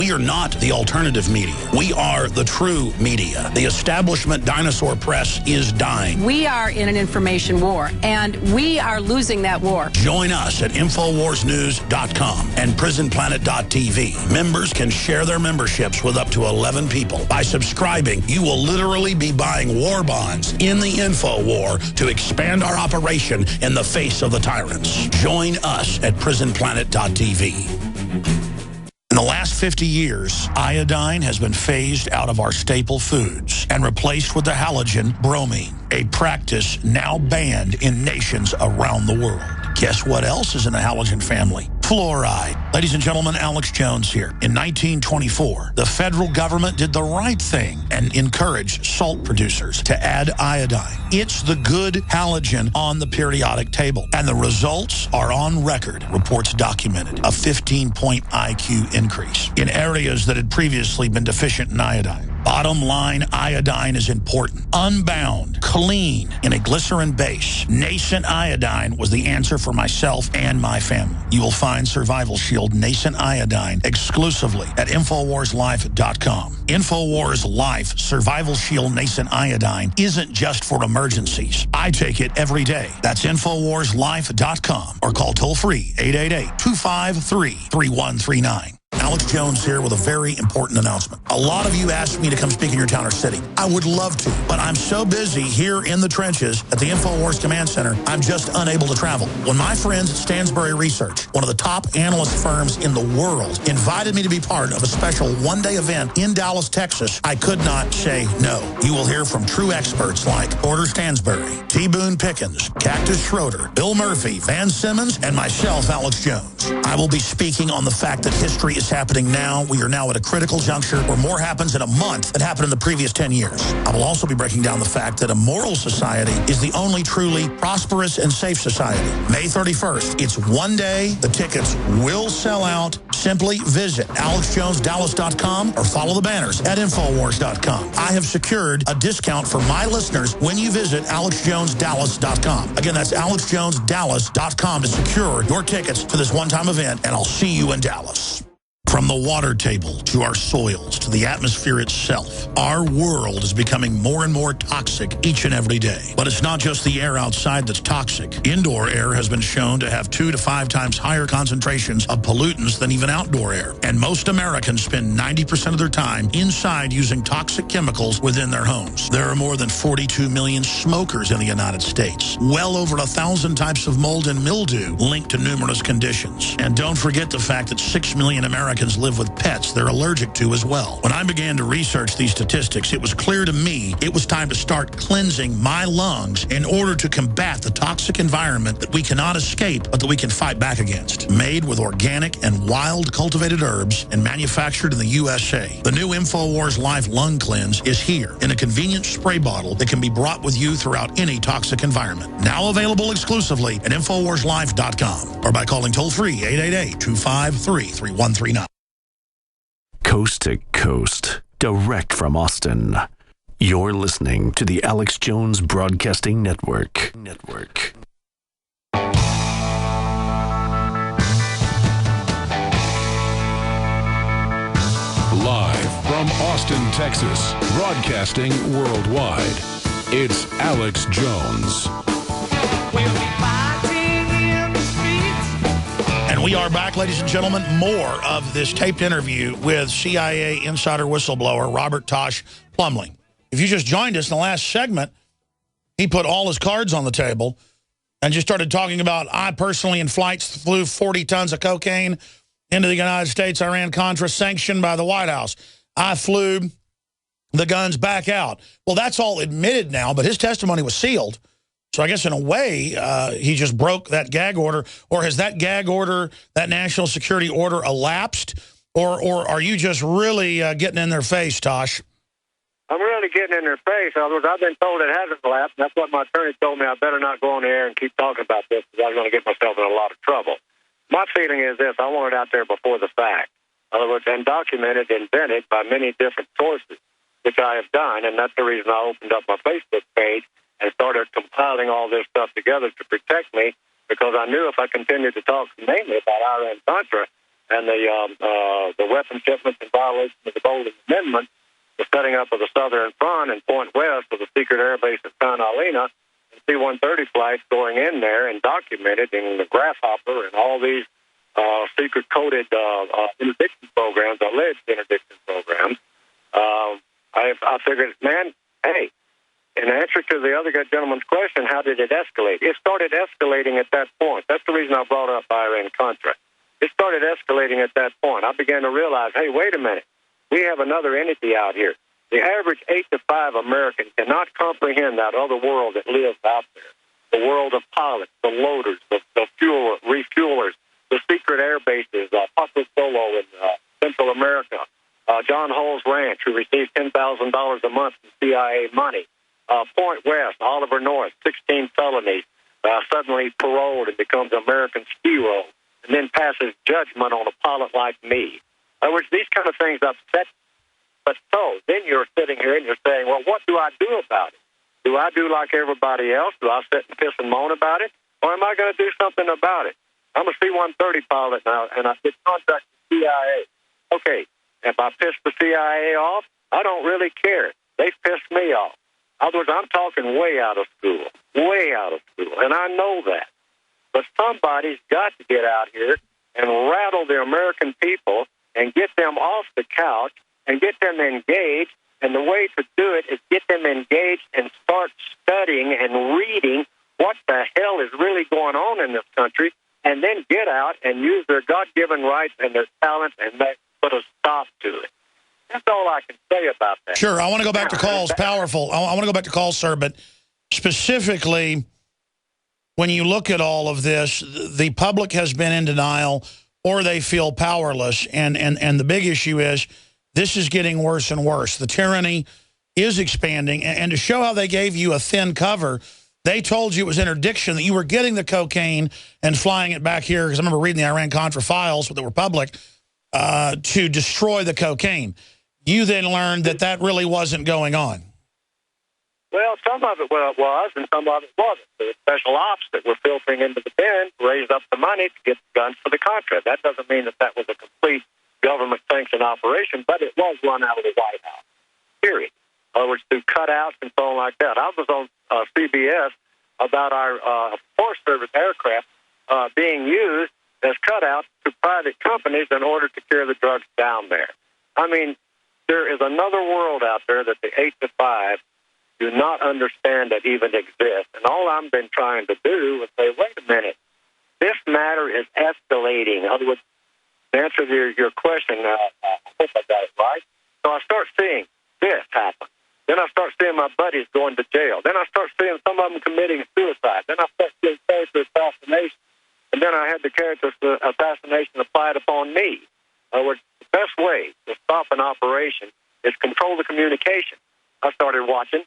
We are not the alternative media. We are the true media. The establishment dinosaur press is dying. We are in an information war, and we are losing that war. Join us at InfoWarsNews.com and PrisonPlanet.tv. Members can share their memberships with up to 11 people. By subscribing, you will literally be buying war bonds in the info war to expand our operation in the face of the tyrants. Join us at PrisonPlanet.tv. In the last 50 years, iodine has been phased out of our staple foods and replaced with the halogen bromine, a practice now banned in nations around the world. Guess what else is in the halogen family? Fluoride. Ladies and gentlemen, Alex Jones here. In 1924, the federal government did the right thing and encouraged salt producers to add iodine. It's the good halogen on the periodic table, and the results are on record. Reports documented a 15-point IQ increase in areas that had previously been deficient in iodine. Bottom line, iodine is important. Unbound, clean, in a glycerin base. Nascent iodine was the answer for myself and my family. You will find Survival Shield Nascent Iodine exclusively at InfoWarsLife.com. InfoWars Life Survival Shield Nascent Iodine isn't just for emergencies. I take it every day. That's InfoWarsLife.com or call toll-free 888-253-3139. Alex Jones here with a very important announcement. A lot of you asked me to come speak in your town or city. I would love to, but I'm so busy here in the trenches at the InfoWars Command Center, I'm just unable to travel. When my friends at Stansberry Research, one of the top analyst firms in the world, invited me to be part of a special one-day event in Dallas, Texas, I could not say no. You will hear from true experts like Porter Stansberry, T. Boone Pickens, Cactus Schroeder, Bill Murphy, Van Simmons, and myself, Alex Jones. I will be speaking on the fact that history is happening now. We are now at a critical juncture where more happens in a month than happened in the previous 10 years. I will also be breaking down the fact that a moral society is the only truly prosperous and safe society. May 31st, it's one day. The tickets will sell out. Simply visit AlexJonesDallas.com or follow the banners at Infowars.com. I have secured a discount for my listeners when you visit AlexJonesDallas.com. Again, that's AlexJonesDallas.com to secure your tickets to this one-time event, and I'll see you in Dallas. From the water table to our soils to the atmosphere itself, our world is becoming more and more toxic each and every day. But it's not just the air outside that's toxic. Indoor air has been shown to have 2 to 5 times higher concentrations of pollutants than even outdoor air. And most Americans spend 90% of their time inside using toxic chemicals within their homes. There are more than 42 million smokers in the United States. Well over 1,000 types of mold and mildew linked to numerous conditions. And don't forget the fact that 6 million Americans live with pets they're allergic to as well. When I began to research these statistics, it was clear to me it was time to start cleansing my lungs in order to combat the toxic environment that we cannot escape, but that we can fight back against. Made with organic and wild cultivated herbs and manufactured in the USA, the new InfoWars Life Lung Cleanse is here in a convenient spray bottle that can be brought with you throughout any toxic environment. Now available exclusively at InfoWarsLife.com or by calling toll-free 888-253-3139. Coast to coast, direct from Austin. You're listening to the Alex Jones Broadcasting Network. Live from Austin, Texas, broadcasting worldwide, it's Alex Jones. And we are back, ladies and gentlemen. More of this taped interview with CIA insider whistleblower Robert Tosh Plumlee. If you just joined us in the last segment, he put all his cards on the table and just started talking about, I personally in flights flew 40 tons of cocaine into the United States, Iran-Contra, sanctioned by the White House. I flew the guns back out. Well, that's all admitted now, but his testimony was sealed. So I guess in a way, he just broke that gag order. Or has that gag order, that national security order, elapsed? Or are you just really getting in their face, Tosh? I'm really getting in their face. I've been told it hasn't elapsed. That's what my attorney told me. I better not go on the air and keep talking about this because I'm going to get myself in a lot of trouble. My feeling is this. I want it out there before the fact. In other words, and documented, invented by many different sources, which I have done. And that's the reason I opened up my Facebook page and started compiling all this stuff together to protect me, because I knew if I continued to talk mainly about Iran-Contra and the weapon shipments in violation of the Bolden Amendment, the setting up of the Southern Front and Point West of the secret air base at Catalina, and C-130 flights going in there and documented in the Grasshopper and all these secret coded interdiction programs, alleged interdiction programs. I figured, man, hey, in answer to the other gentleman's question, how did it escalate? It started escalating at that point. That's the reason I brought up Iran-Contra. It started escalating at that point. I began to realize, hey, wait a minute. We have another entity out here. The average 8 to 5 American cannot comprehend that other world that lives out there. The world of pilots, the loaders, the refuelers, the secret air bases, Paco Solo in Central America, John Hull's Ranch, who receives $10,000 a month from CIA money, Point West, Oliver North, 16 felonies, suddenly paroled and becomes American hero, and then passes judgment on a pilot like me. In other words, these kind of things upset. But so, then you're sitting here and you're saying, well, what do I do about it? Do I do like everybody else? Do I sit and piss and moan about it? Or am I going to do something about it? I'm a C-130 pilot now, and I get contracted with CIA. Okay, if I piss the CIA off, I don't really care. They pissed me off. In other words, I'm talking way out of school, and I know that. But somebody's got to get out here and rattle the American people and get them off the couch and get them engaged. And the way to do it is get them engaged and start studying and reading what the hell is really going on in this country, and then get out and use their God-given rights and their talents and put a stop to it. That's all I can say about that. Sure, I want to go back to calls. Powerful. I want to go back to calls, sir, but specifically, when you look at all of this, the public has been in denial or they feel powerless, and the big issue is this is getting worse and worse. The tyranny is expanding, and to show how they gave you a thin cover, they told you it was interdiction, that you were getting the cocaine and flying it back here, because I remember reading the Iran-Contra files that were public, to destroy the cocaine. You then learned that that really wasn't going on. Well, some of it was, and some of it wasn't. The special ops that were filtering into the bin raised up the money to get the guns for the Contra. That doesn't mean that that was a complete government-sanctioned operation, but it was run out of the White House, period. In other words, through cutouts and so on like that. I was on CBS about our Forest Service aircraft being used as cutouts to private companies in order to carry the drugs down there. I mean, there is another world out there that the 8 to 5 do not understand that even exists. And all I've been trying to do is say, wait a minute, this matter is escalating. In other words, to answer your question, I hope I got it right. So I start seeing this happen. Then I start seeing my buddies going to jail. Then I start seeing some of them committing suicide. Then I start seeing character assassination. And then I had the character assassination applied upon me. In other words, the best way to stop an operation is control the communication. I started watching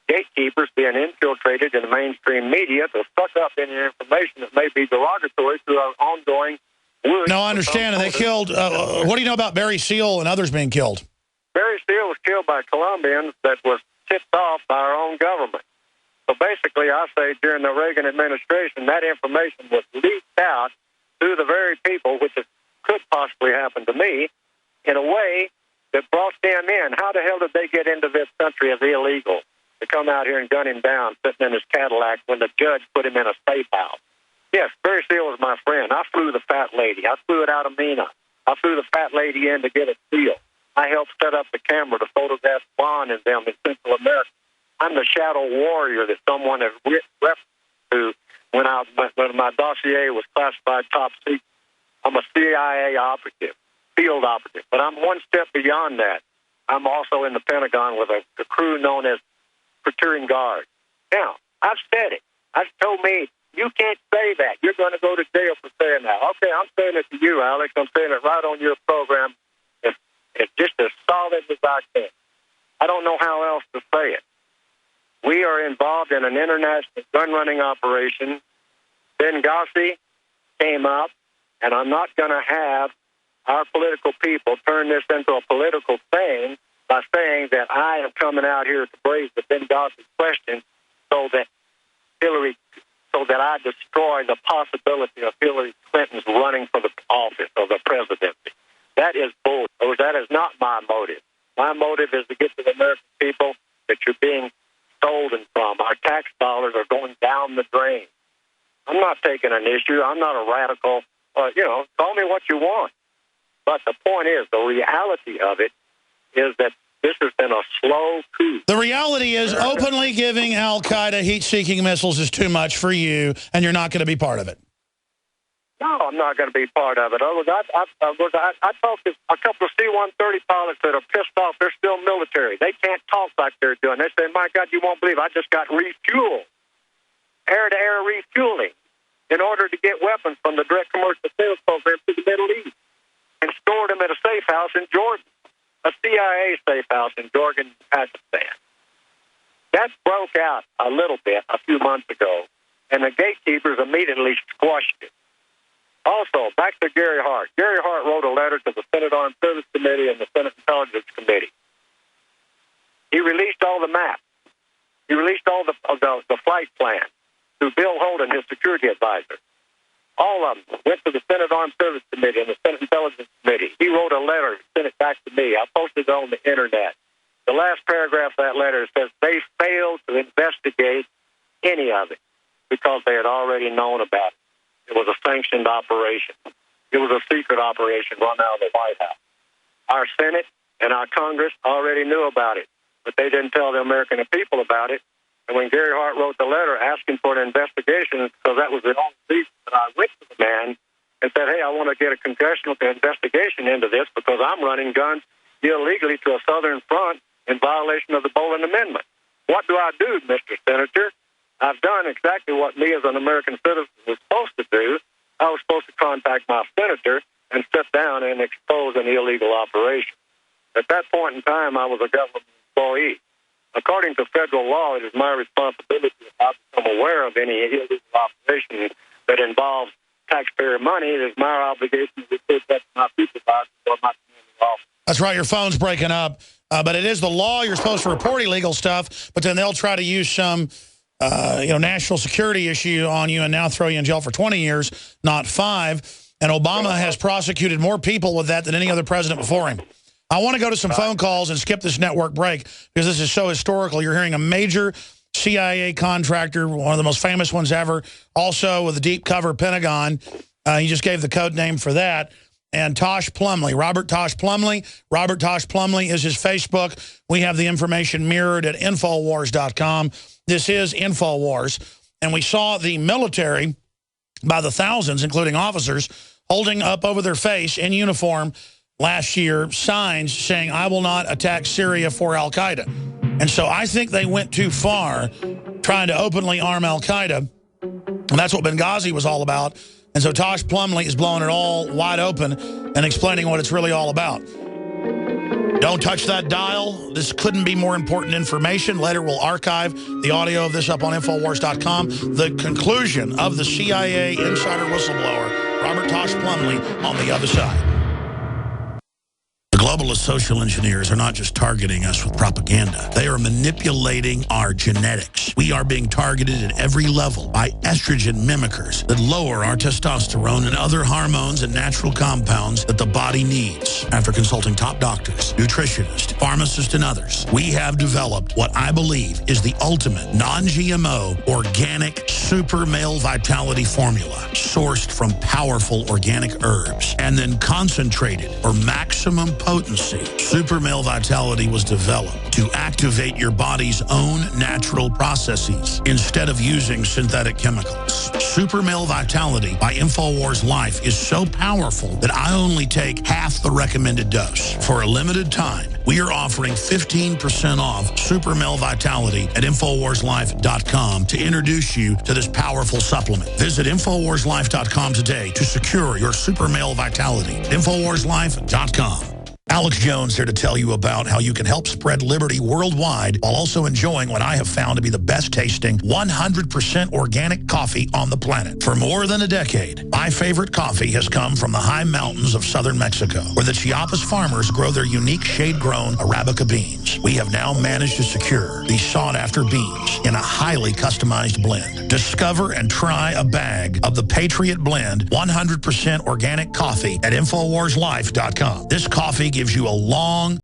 gatekeepers being infiltrated in the mainstream media to suck up any information that may be derogatory to our ongoing wound. No, I understand. And they killed, what do you know about Barry Seal and others being killed? Barry Seal was killed by Colombians that was tipped off by our own government. So basically, I say during the Reagan administration, that information was leaked out to the very people, which could possibly happen to me, in a way that brought them in. How the hell did they get into this country as illegal to come out here and gun him down sitting in his Cadillac when the judge put him in a safe house? Yes, Barry Seal was my friend. I flew the fat lady. I flew it out of Mena. I flew the fat lady in to get a seal. I helped set up the camera to photograph Bond and them in Central America. I'm the shadow warrior that someone has referred to when my dossier was classified top secret. I'm a CIA operative, field operative, but I'm one step beyond that. I'm also in the Pentagon with a crew known as Praetorian Guard. Now, I've said it. I've told me, you can't say that. You're going to go to jail for saying that. Okay, I'm saying it to you, Alex. I'm saying it right on your program. It's just as solid as I can. I don't know how else to say it. We are involved in an international gun-running operation. Benghazi came up, and I'm not going to have our political people turn this into a political thing by saying that I am coming out here to raise the Benghazi question so that I destroy the possibility of Hillary Clinton's running for the office of the president. my motive. My motive is to get to the American people that you're being stolen from. Our tax dollars are going down the drain. I'm not taking an issue. I'm not a radical. Call me what you want. But the point is, the reality of it is that this has been a slow coup. The reality is openly giving al-Qaeda heat-seeking missiles is too much for you, and you're not going to be part of it. No, I'm not going to be part of it. I talked to a couple of C-130 pilots that are pissed off. They're still military. They can't talk like they're doing. They say, my God, you won't believe I just got refueled, air-to-air refueling, in order to get weapons from the direct commercial sales program to the Middle East and stored them at a safe house in Jordan, a CIA safe house in Jordan, Pakistan. That broke out a little bit a few months ago, and the gatekeepers immediately squashed it. Also, back to Gary Hart. Gary Hart wrote a letter to the Senate Armed Services Committee and the Senate Intelligence Committee. He released all the maps. He released all the flight plan to Bill Holden, his security advisor. All of them went to the Senate Armed Services Committee and the Senate Intelligence Committee. He wrote a letter, sent it back to me. I posted it on the Internet. The last paragraph of that letter says they failed to investigate any of it because they had already known about it. It was a sanctioned operation. It was a secret operation run out of the White House. Our Senate and our Congress already knew about it, but they didn't tell the American people about it. And when Gary Hart wrote the letter asking for an investigation, because that was the only reason that I went to the man and said, hey, I want to get a congressional investigation into this because I'm running guns illegally to a southern front in violation of the Boland Amendment. What do I do, Mr. Senator? I've done exactly what me as an American citizen was supposed to do. I was supposed to contact my senator and sit down and expose an illegal operation. At that point in time, I was a government employee. According to federal law, it is my responsibility if I become aware of any illegal operation that involves taxpayer money. It is my obligation to report that to my supervisor or my commanding officer. That's right. Your phone's breaking up. But it is the law. You're supposed to report illegal stuff, but then they'll try to use some national security issue on you and now throw you in jail for 20 years, not 5. And Obama has prosecuted more people with that than any other president before him. I want to go to some phone calls and skip this network break because this is so historical. You're hearing a major CIA contractor, one of the most famous ones ever, also with a deep cover Pentagon. He just gave the code name for that. And Tosh Plumley, Robert Tosh Plumley. Robert Tosh Plumley is his Facebook. We have the information mirrored at Infowars.com. This is Infowars. And we saw the military by the thousands, including officers, holding up over their face in uniform last year signs saying, I will not attack Syria for al-Qaeda. And so I think they went too far trying to openly arm al-Qaeda. And that's what Benghazi was all about. And so Tosh Plumley is blowing it all wide open and explaining what it's really all about. Don't touch that dial. This couldn't be more important information. Later, we'll archive the audio of this up on Infowars.com. The conclusion of the CIA insider whistleblower, Robert Tosh Plumley, on the other side. Globalist social engineers are not just targeting us with propaganda. They are manipulating our genetics. We are being targeted at every level by estrogen mimickers that lower our testosterone and other hormones and natural compounds that the body needs. After consulting top doctors, nutritionists, pharmacists, and others, we have developed what I believe is the ultimate non-GMO organic super male vitality formula sourced from powerful organic herbs and then concentrated for maximum potency. Super Male Vitality was developed to activate your body's own natural processes instead of using synthetic chemicals. Super Male Vitality by InfoWars Life is so powerful that I only take half the recommended dose. For a limited time, we are offering 15% off Super Male Vitality at InfoWarsLife.com to introduce you to this powerful supplement. Visit InfoWarsLife.com today to secure your Super Male Vitality. InfoWarsLife.com. Alex Jones here to tell you about how you can help spread liberty worldwide while also enjoying what I have found to be the best tasting 100% organic coffee on the planet. For more than a decade, my favorite coffee has come from the high mountains of southern Mexico, where the Chiapas farmers grow their unique shade-grown Arabica beans. We have now managed to secure these sought-after beans in a highly customized blend. Discover and try a bag of the Patriot Blend 100% organic coffee at InfoWarsLife.com. This coffee gives gives you a long